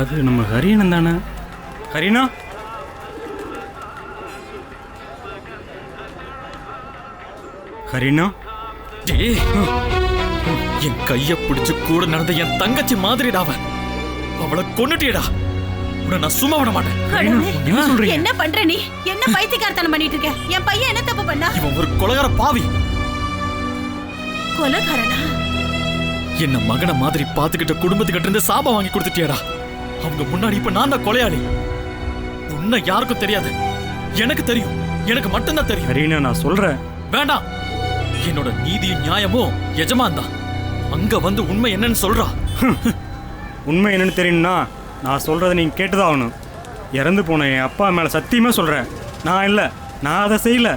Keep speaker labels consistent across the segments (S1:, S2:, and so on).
S1: அது நம்ம ஹரியனன் தானே? ஹரினா, ஹரினா,
S2: என் கைய பிடிச்சு கூட நடந்த என் தங்கச்சி மாதிரிடாவ. அவளை கொன்னுட்டியடா. உன்னை நான் சும்மா விட மாட்டேன்.
S1: என்ன சொல்றீங்க?
S3: என்ன பண்ற நீ? என்ன பைத்தியக்காரத்தனம் பண்ணிட்டு இருக்க? என் பையன் என்ன தப்பு பண்ணா?
S2: இவன் ஒரு கொலைகார பாவி.
S3: கொலைகாரனா?
S2: என்ன மகன மாதிரி பாத்துக்கிட்ட குடும்பத்துக்கிட்ட இருந்து சாபம் வாங்கி கொடுத்துட்டியடா. அவங்க முன்னாடி இப்ப நான் தான் கொலையாளி. உன்னை யாருக்கும் தெரியாது, எனக்கு தெரியும். எனக்கு மட்டும்தான் தெரியும்.
S1: ஹரினா, நான் சொல்றேன்.
S2: வேண்டாம். என்னோட நீதியும் நியாயமும் எஜமான் தான். அங்க வந்து உண்மை என்னன்னு சொல்றா.
S1: உண்மை என்னன்னு தெரியும்னா நான் சொல்றதை நீங்க கேட்டுதான் ஆகணும். இறந்து போன என் அப்பா மேல சத்தியமா சொல்றேன். நான் இல்லை, நான் அதை செய்யல.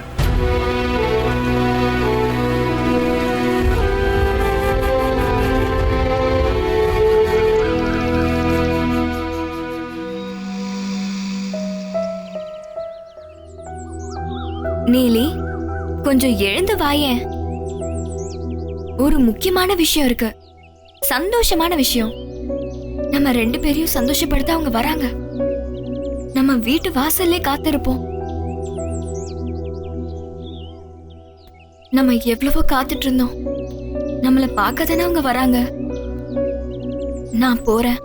S4: நீலி, கொஞ்சம் எழுந்து வாயேன். ஒரு முக்கியமான விஷயம் இருக்கு, சந்தோஷமான விஷயம். நம்ம 2 பேரையும் சந்தோஷப்படுத்த அவங்க வராங்க. நம்ம வீட்டு வாசல்லே காத்திருப்போம். நம்ம எவ்வளவோ காத்துட்டு இருந்தோம். நம்மள பார்க்க தானே அவங்க வராங்க. நான் போறேன்.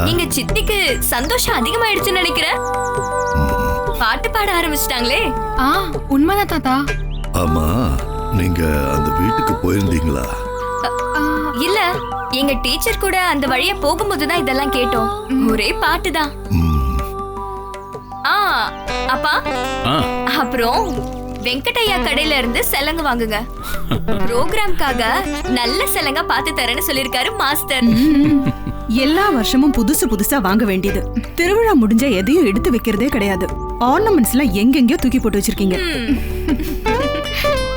S4: நீங்க சித்திக்கு சந்தோஷம் அதிகமாயிடுச்சுன்னு நினைக்கிறேன். பாட்டு பாட ஆரம்பிச்சிட்டாங்களே.
S5: உண்மைதான் தாத்தா.
S6: ஆமா, நீங்க அந்த வீட்டுக்கு போயிருந்தீங்களா?
S4: இல்ல, எங்க டீச்சர் கூட அந்த வழியா போகும்போதுதான் இதெல்லாம் கேட்டோம். ஒரே பாட்டு தான். அப்பா, அப்புறம் வெங்கடையா கடையில இருந்து செலங்கு வாங்குங்க. ப்ரோக்ராம்காக நல்ல செலங்கா பார்த்து தரேன்னு சொல்லிருக்காரு மாஸ்டர்.
S3: எல்லா வருஷமும் புதுசு புதுசா வாங்க வேண்டியது. திருவிழா முடிஞ்ச எதையும் எடுத்து வைக்கிறதே கிடையாது. ஆர்னமெண்ட்ஸ்லாம் எங்கெங்கயோ தூக்கி போட்டு வச்சிருக்கீங்க.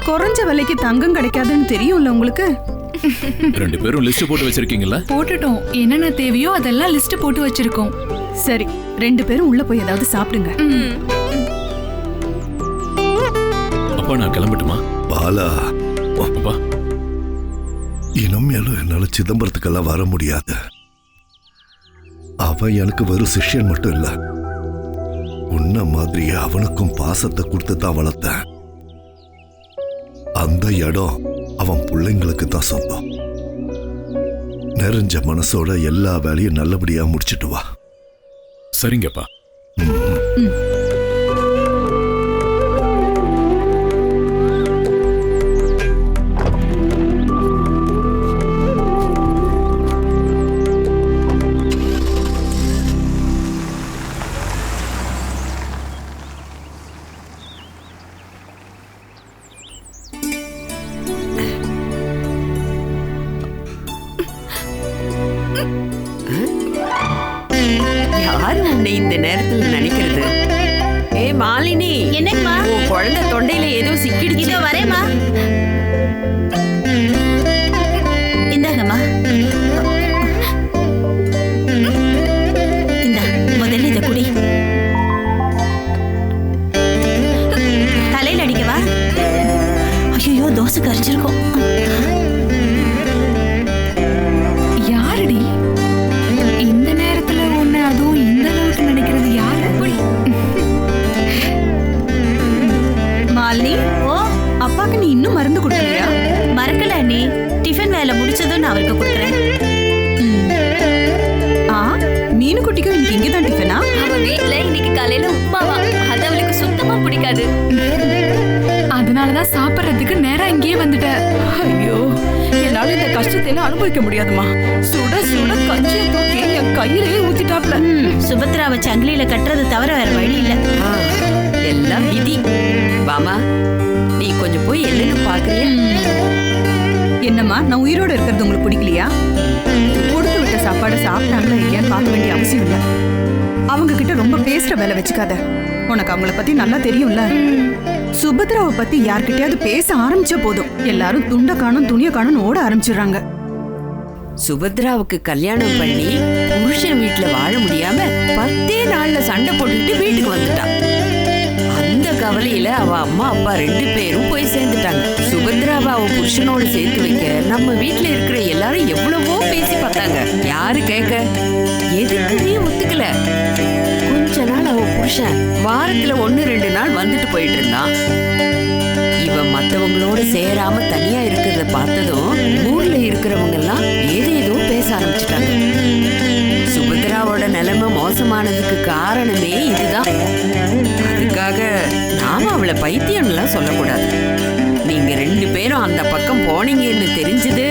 S3: குறைஞ்ச விலைக்கு தங்கம் கிடைக்காதுன்னு தெரியும்ல உங்களுக்கு.
S7: 2 பேரும் லிஸ்ட் போட்டு வச்சிருக்கீங்கல்ல?
S5: போட்டுட்டோம். என்னென்ன தேவையோ அதெல்லாம் லிஸ்ட் போட்டு வச்சிருக்கோம்.
S3: சரி, 2 பேரும் உள்ள போய் ஏதாவது சாப்பிடுங்க.
S7: அப்பா, நான் கிளம்பட்டுமா?
S6: பாலா,
S7: அப்பா,
S6: இனிமேலும் என்னால சிதம்பரத்துக்கெல்லாம் வர முடியாது. அவன் எனக்கு வெறும் சிஷ்யன் மட்டும் இல்ல, உன்ன மாதிரியே அவனுக்கும் பாசத்தை கொடுத்து தான் வளர்த்தேன். அந்த இடம் அவன் பிள்ளைங்களுக்கு தான் சொந்தம். நிறைஞ்ச மனசோட எல்லா வேலையும் நல்லபடியா முடிச்சிட்டு வா.
S7: சரிங்கப்பா.
S8: யாரு உன்னை இந்த நேரத்துல நினைக்கிறது? ஏ மாலினி,
S3: என்னம்மா?
S8: உன் குழந்தை தொண்டையில ஏதோ சிக்கிடுச்சு.
S3: இதோ வரேம்மா. இந்தாங்கம்மா. இந்தா, முதல்ல இத குடி. தலையில அடிக்கவா? ஐயோ, தோசை கரிச்சிருக்கும்.
S5: யாரடி இந்த நேரத்துல உன்னை அதுவும் இந்த அளவுக்கு நினைக்கிறது? யாரு?
S3: மாலினி, ஓ, அப்பாக்கு நீ இன்னும் மருந்து கொடுக்கலையா? மறக்கல நீ. டிஃபன் வேலை முடிச்சதும் நான் அவருக்கு கொடுக்குறேன். மீனு குட்டிக்கும் இன்னைக்கு இங்கதான் டிஃபனா?
S4: அவ வீட்ல இன்னைக்கு காலையில உப்புமாவா. அது அவளுக்கு சுத்தமா பிடிக்காது.
S5: அதனாலதான் சாப்பிடுறதுக்கு நேரா இங்கேயே வந்துட்ட.
S3: ஐயோ,
S9: என்னால இந்த கஷ்டத்தை எல்லாம் அனுபவிக்க முடியாதுமா. சுட சுட கஞ்சியை தூக்கி என் கையிலேயே ஊத்திட்டாப்ல.
S10: சுபத்ராவை சங்கிலியில கட்டுறது தவிர வேற வழி இல்ல.
S8: எல்லாம் விதி. வாமா, நீ கொஞ்சம் போய் என்னன்னு பாக்குறியா?
S3: என்னம்மா, நான் உயிரோட இருக்கிறது உங்களுக்கு பிடிக்கலையா? கொடுத்து விட்ட சாப்பாடு சாப்பிட்டாங்களா இல்லையான்னு பார்க்க வேண்டிய அவசியம் இல்லை. அவங்க கிட்ட ரொம்ப பேசுற வேலை வச்சுக்காத. உனக்கு அவங்கள பத்தி நல்லா தெரியும்ல. சுபத்ராவை பத்தி யார்கிட்டயாவது பேச ஆரம்பிச்ச போதும் எல்லாரும் துண்ட காணும் துணிய காணும் ஓட ஆரம்பிச்சிடுறாங்க.
S8: சுபத்ராவுக்கு கல்யாணம் பண்ணி புருஷன் வீட்டுல வாழ முடியாம 10 நாள்ல சண்டை போட்டுக்கிட்டு வீட்டுக்கு வந்துட்டான். அந்த கவலையில அவ அம்மா அப்பா 2 பேரும் போய் சேர்ந்துட்டாங்க. சுபத்ராவை அவ புருஷனோடு சேர்த்து வைக்க நம்ம வீட்டுல இருக்கிற எல்லாரும் எவ்வளவோ பேசி பார்த்தாங்க. யாரு கேட்க? எதுக்குமே ஒத்துக்கல. கொஞ்ச நாள் அவ புருஷன் வாரத்துல 1-2 நாள் வந்துட்டு போயிட்டு இருந்தான். இவ மத்தவங்களோட சேராம தனியா இருக்கிறத பார்த்ததும் ஊர்ல இருக்கிறவங்க எல்லாம் ஏதேதோ பேச ஆரம்பிச்சுட்டாங்க. சுபத்ராவோட நிலைமை மோசமானதுக்கு காரணமே இதுதான். அதுக்காக நாம அவளை பைத்தியம்லாம் சொல்லக்கூடாது. நீங்க 2 பேரும் அந்த பக்கம் போனீங்கன்னு தெரிஞ்சது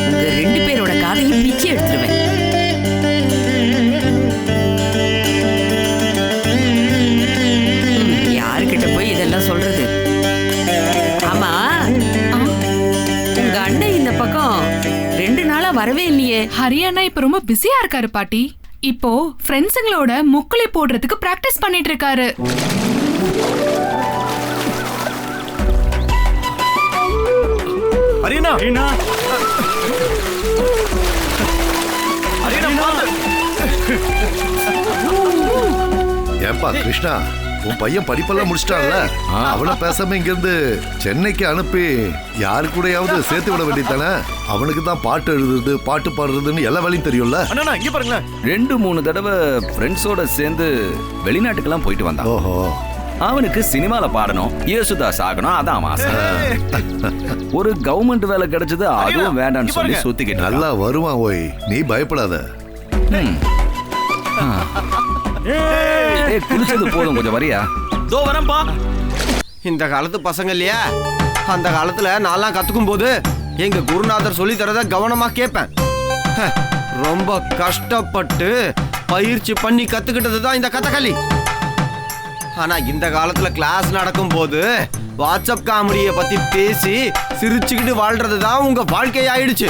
S8: உங்க 2 பேரோட காதையும் பிச்சு எடுத்துருவேன். யாருக்கிட்ட போய் இதெல்லாம் சொல்றது? ஆமா, உங்க அண்ணன் இந்த பக்கம் 2 நாளா வரவே இல்லையே.
S5: ஹரியானா இப்ப ரொம்ப பிஸியா இருக்காரு பாட்டி. இப்போ ஃப்ரெண்ட்ஸுங்களோட முக்குளி போடுறதுக்கு பிராக்டிஸ் பண்ணிட்டு இருக்காரு.
S2: ஹரியானா,
S1: ஹரியானா,
S6: ஏப்பா கிருஷ்ணா, உன் பையன் படிப்பெல்லாம் முடிச்சிட்டான்ல, அவனை பேசாம இங்க இருந்து சென்னைக்கு அனுப்பி யாரு கூடயாவது சேர்த்து விட வேண்டியதானே? அவனுக்கு தான் பாட்டு எழுதுறது பாட்டு பாடுறதுன்னு எல்லா வேலையும் தெரியும்ல.
S2: அண்ணா இங்க பாருங்க.
S11: 2-3 தடவை ஃப்ரெண்ட்ஸோட சேர்ந்து வெளிநாட்டுக்கெல்லாம் போயிட்டு வந்தான்.
S6: ஓஹோ,
S11: அவனுக்கு சினிமால பாடணும், இயேசுதாஸ் ஆகணும், அதான் ஆசை. ஒரு கவர்மெண்ட் வேலை கிடைச்சது, அதுவும் வேண்டாம்னு சொல்லி சுத்திக்கிட்டு
S6: நல்லா வருவான். ஓய், நீ பயப்படாத.
S11: குளிச்சது போதும், கொஞ்சம் வரியா?
S2: தோ வரேன்பா.
S12: இந்த காலத்து பசங்க இல்லையா, அந்த காலத்துல நான்லாம் கத்துக்கும் போது எங்க குருநாதர் சொல்லி தரத கவனமா கேட்பேன். ரொம்ப கஷ்டப்பட்டு பயிற்சி பண்ணி கத்துக்கிட்டது தான் இந்த கதகளி. ஆனா இந்த காலத்துல கிளாஸ் நடக்கும் போது வாட்ஸ்அப் காமெடியை பத்தி பேசி சிரிச்சுக்கிட்டு வாழ்றது தான் உங்க வாழ்க்கை ஆயிடுச்சு.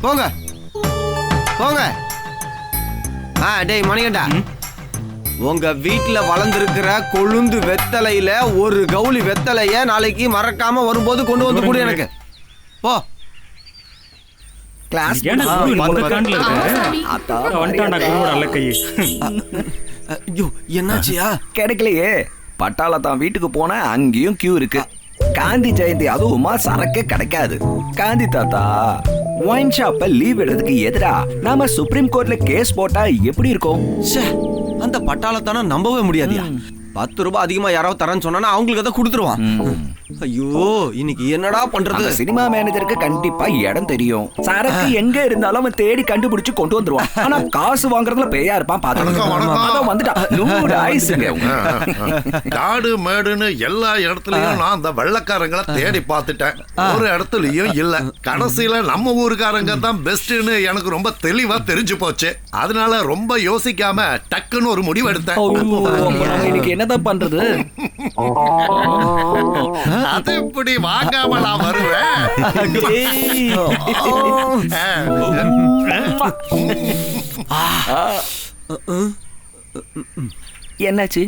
S12: போங்க போங்க. டேய் மணிகண்டா, உங்க வீட்டுல வளர்ந்துருக்கிற கொழுந்து வெத்தலையில ஒரு கவுளி வெத்தலைய நாளைக்கு மறக்காம வரும்போது கொண்டு வந்து கொடு எனக்கு. போ.
S8: கிளாஸ்
S12: என்னாச்சியா?
S11: கிடைக்கலையே. பட்டாள தான் வீட்டுக்கு போன அங்கேயும் கியூ இருக்கு. காந்தி ஜெயந்தி அதுவுமா சரக்கே கிடைக்காது. காந்தி தாத்தா ஒயின் ஷாப்ப லீவ் எடுறதுக்கு எதிரா நாம சுப்ரீம் கோர்ட்ல கேஸ் போட்டா எப்படி இருக்கும்?
S12: அந்த பட்டாளத்தான நம்பவே முடியாதியா. 10 ரூபாய் அதிகமா யாராவது தரேன்னு சொன்னா அவங்களுக்கு அதை கொடுத்துருவான். ஐயோ, இன்னைக்கு என்னடா பண்றது?
S11: சினிமா மேனேஜருக்கு கண்டிப்பா இடம் தெரியும். சரக்கு எங்க இருந்தாலும் அவன் தேடி கண்டுபிடிச்சு கொண்டு வந்துருவான். ஆனா காசு வாங்குறதுல பேயா இருப்பான்.
S6: காடு மேடுன்னு எல்லா இடத்துலயும் நான் அந்த வெள்ளக்காரங்களை தேடி பார்த்துட்டேன். ஒரு இடத்துலயும் இல்ல. கடைசியில நம்ம ஊருக்காரங்க தான் பெஸ்ட்னு எனக்கு ரொம்ப தெளிவா தெரிஞ்சு போச்சு. அதனால ரொம்ப யோசிக்காம டக்குன்னு ஒரு முடிவு எடுத்தேன்.
S11: என்னதான் பண்றது?
S6: அது இப்படி வாங்காமலா வருவேன்.
S11: என்னாச்சு?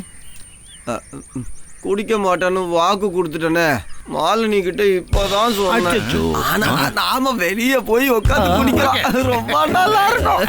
S12: குடிக்க மாட்டேன்னு வாக்கு கொடுத்துட்டேனே. மாலினி கிட்ட இப்பதான் சொன்னேன். ஆனா நாம வெளியே போய் உட்காந்து குடிக்கலாம், ரொம்ப நல்லா இருக்கும்.